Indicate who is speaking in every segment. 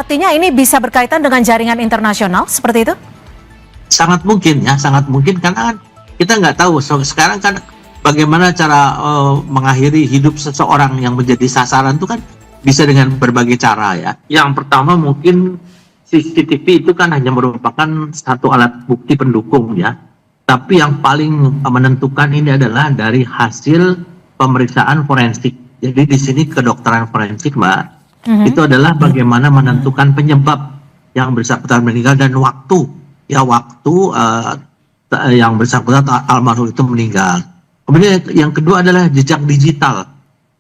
Speaker 1: artinya ini bisa berkaitan dengan jaringan internasional seperti itu?
Speaker 2: Sangat mungkin ya, sangat mungkin karena kan kita nggak tahu. Sekarang kan bagaimana cara mengakhiri hidup seseorang yang menjadi sasaran itu kan bisa dengan berbagai cara ya. Yang pertama mungkin CCTV itu kan hanya merupakan satu alat bukti pendukung ya. Tapi yang paling menentukan ini adalah dari hasil pemeriksaan forensik. Jadi di sini kedokteran forensik, Mbak, itu adalah bagaimana menentukan penyebab yang bersangkutan meninggal dan waktu yang bersangkutan almarhum itu meninggal. Kemudian yang kedua adalah jejak digital.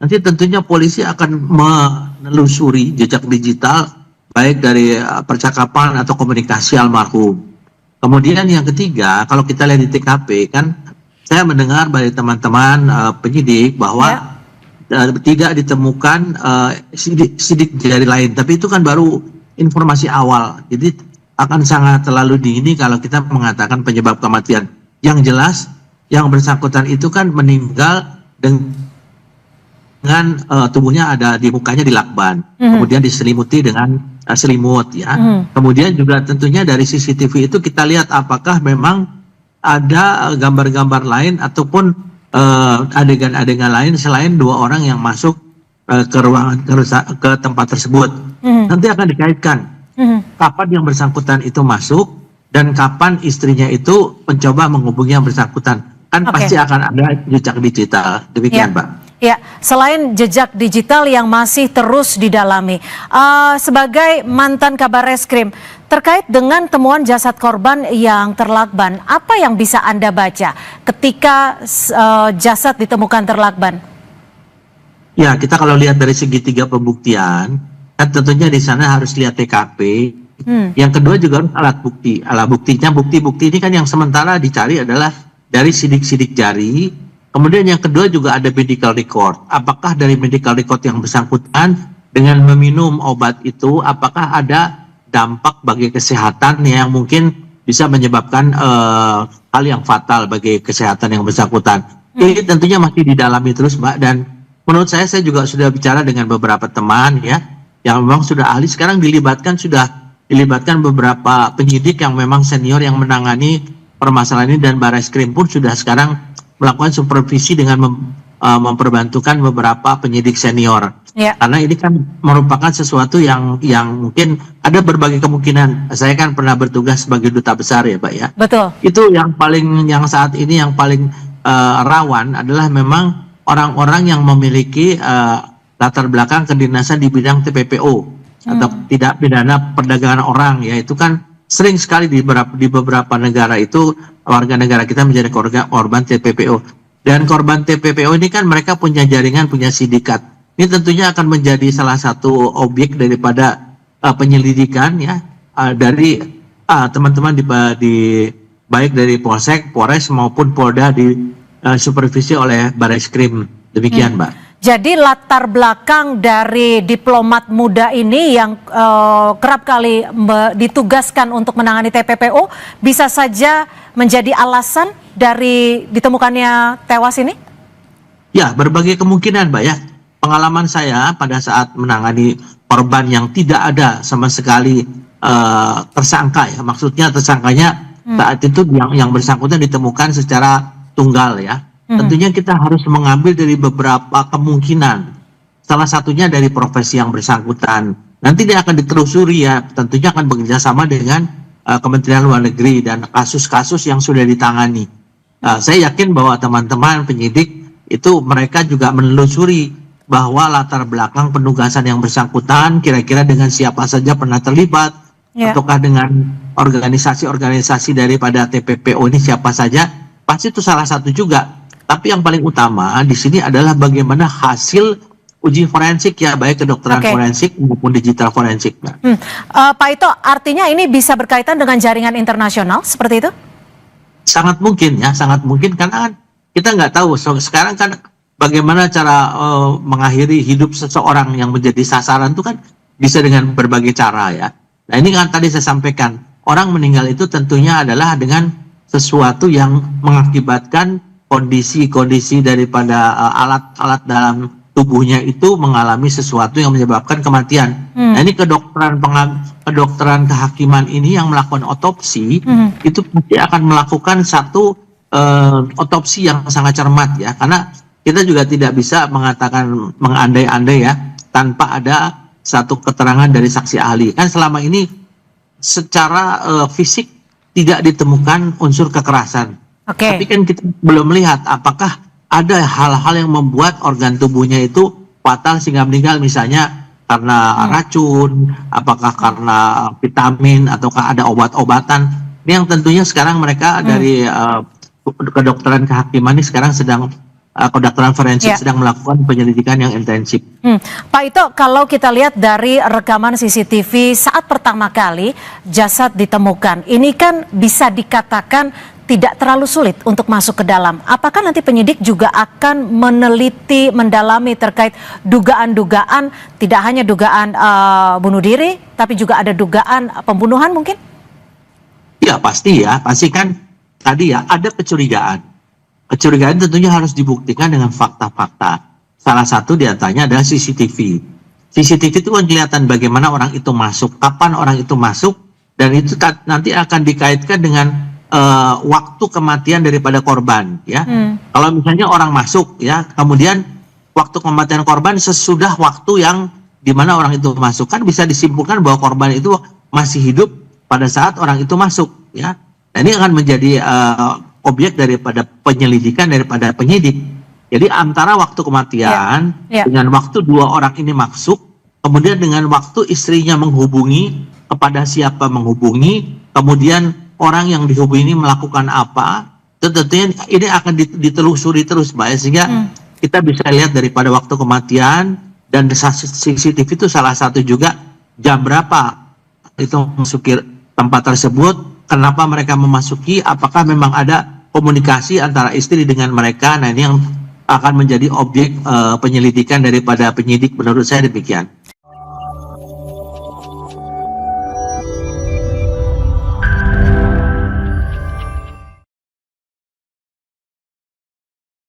Speaker 2: Nanti tentunya polisi akan menelusuri jejak digital baik dari percakapan atau komunikasi almarhum. Kemudian yang ketiga, kalau kita lihat di TKP kan, saya mendengar dari teman-teman penyidik bahwa tidak ditemukan sidik jari lain. Tapi itu kan baru informasi awal. Jadi akan sangat terlalu dini kalau kita mengatakan penyebab kematian. Yang jelas, yang bersangkutan itu kan meninggal dengan tubuhnya ada di mukanya dilakban, kemudian diselimuti dengan selimut ya. Kemudian juga tentunya dari CCTV itu kita lihat apakah memang ada gambar-gambar lain ataupun adegan-adegan lain selain dua orang yang masuk ke ruangan ke tempat tersebut. Nanti akan dikaitkan kapan yang bersangkutan itu masuk dan kapan istrinya itu mencoba menghubungi yang bersangkutan. Kan pasti akan ada jejak digital. Demikian, Pak.
Speaker 1: Ya, selain jejak digital yang masih terus didalami, sebagai mantan Kabar Reskrim, terkait dengan temuan jasad korban yang terlakban, apa yang bisa Anda baca ketika jasad ditemukan terlakban?
Speaker 2: Ya, kita kalau lihat dari segitiga pembuktian, kan tentunya di sana harus lihat TKP. Yang kedua juga harus alat bukti. Alat buktinya, bukti-bukti ini kan yang sementara dicari adalah dari sidik-sidik jari. Kemudian yang kedua juga ada medical record. Apakah dari medical record yang bersangkutan dengan meminum obat itu, apakah ada dampak bagi kesehatan yang mungkin bisa menyebabkan hal yang fatal bagi kesehatan yang bersangkutan. Ini tentunya masih didalami terus, Mbak. Dan menurut saya juga sudah bicara dengan beberapa teman ya, yang memang sudah ahli. Sekarang sudah dilibatkan beberapa penyidik yang memang senior yang menangani permasalahan ini, dan Barreskrim pun sudah sekarang melakukan supervisi dengan memperbantukan beberapa penyidik senior. Karena ini kan merupakan sesuatu yang mungkin ada berbagai kemungkinan. Saya kan pernah bertugas sebagai duta besar ya, Pak ya.
Speaker 1: Betul.
Speaker 2: Itu yang saat ini yang paling rawan adalah memang orang-orang yang memiliki latar belakang kedinasan di bidang TPPO atau tidak pidana perdagangan orang ya. Itu kan sering sekali di beberapa negara itu warga negara kita menjadi korban TPPO. Dan korban TPPO ini kan mereka punya jaringan, punya sindikat. Ini tentunya akan menjadi salah satu objek daripada penyelidikan ya dari teman-teman baik dari Polsek, Polres maupun Polda di supervisi oleh Barreskrim. Demikian, Mbak.
Speaker 1: Jadi latar belakang dari diplomat muda ini yang kerap kali ditugaskan untuk menangani TPPO bisa saja menjadi alasan dari ditemukannya tewas ini?
Speaker 2: Ya, berbagai kemungkinan, Mbak ya. Pengalaman saya pada saat menangani korban yang tidak ada sama sekali tersangka ya. Maksudnya tersangkanya saat itu yang bersangkutan ditemukan secara tunggal ya. Tentunya kita harus mengambil dari beberapa kemungkinan. Salah satunya dari profesi yang bersangkutan. Nanti dia akan ditelusuri ya. Tentunya akan bekerjasama dengan Kementerian Luar Negeri dan kasus-kasus yang sudah ditangani. Saya yakin bahwa teman-teman penyidik itu mereka juga menelusuri bahwa latar belakang penugasan yang bersangkutan kira-kira dengan siapa saja pernah terlibat, ataukah dengan organisasi-organisasi daripada TPPO ini siapa saja. Pasti itu salah satu juga. Tapi yang paling utama di sini adalah bagaimana hasil uji forensik ya, baik kedokteran forensik maupun digital forensik.
Speaker 1: Pak Ito, artinya ini bisa berkaitan dengan jaringan internasional seperti itu?
Speaker 2: Sangat mungkin ya, sangat mungkin karena kita nggak tahu. Sekarang kan bagaimana cara mengakhiri hidup seseorang yang menjadi sasaran itu kan bisa dengan berbagai cara ya. Nah ini kan tadi saya sampaikan, orang meninggal itu tentunya adalah dengan sesuatu yang mengakibatkan kondisi-kondisi daripada alat-alat dalam tubuhnya itu mengalami sesuatu yang menyebabkan kematian. Nah, ini kedokteran kehakiman ini yang melakukan otopsi itu pasti akan melakukan satu otopsi yang sangat cermat ya, karena kita juga tidak bisa mengatakan mengandai-andai ya tanpa ada satu keterangan dari saksi ahli. Kan selama ini secara fisik tidak ditemukan unsur kekerasan. Tapi kan kita belum melihat apakah ada hal-hal yang membuat organ tubuhnya itu fatal sehingga meninggal, misalnya karena racun, apakah karena vitamin, ataukah ada obat-obatan. Ini yang tentunya sekarang mereka dari kedokteran kehakiman ini sekarang sedang kedokteran forensik sedang melakukan penyelidikan yang intensif.
Speaker 1: Pak Ito, kalau kita lihat dari rekaman CCTV saat pertama kali jasad ditemukan, ini kan bisa dikatakan tidak terlalu sulit untuk masuk ke dalam. Apakah nanti penyidik juga akan meneliti, mendalami terkait dugaan-dugaan, tidak hanya dugaan bunuh diri, tapi juga ada dugaan pembunuhan mungkin?
Speaker 2: Ya pasti kan tadi ya ada kecurigaan. Kecurigaan tentunya harus dibuktikan dengan fakta-fakta. Salah satu diantaranya adalah CCTV. CCTV itu kan kelihatan bagaimana orang itu masuk, kapan orang itu masuk, dan itu nanti akan dikaitkan dengan waktu kematian daripada korban ya. Kalau misalnya orang masuk ya, kemudian waktu kematian korban sesudah waktu yang dimana orang itu masuk, kan bisa disimpulkan bahwa korban itu masih hidup pada saat orang itu masuk ya. Nah, ini akan menjadi objek daripada penyelidikan daripada penyidik. Jadi antara waktu kematian dengan waktu dua orang ini masuk, kemudian dengan waktu istrinya menghubungi, kepada siapa menghubungi, kemudian orang yang dihubungi ini melakukan apa, tentunya ini akan ditelusuri terus, Mbak, sehingga kita bisa lihat daripada waktu kematian dan CCTV itu salah satu juga jam berapa itu memasuki tempat tersebut, kenapa mereka memasuki, apakah memang ada komunikasi antara istri dengan mereka. Nah, ini yang akan menjadi objek penyelidikan daripada penyidik, menurut saya demikian.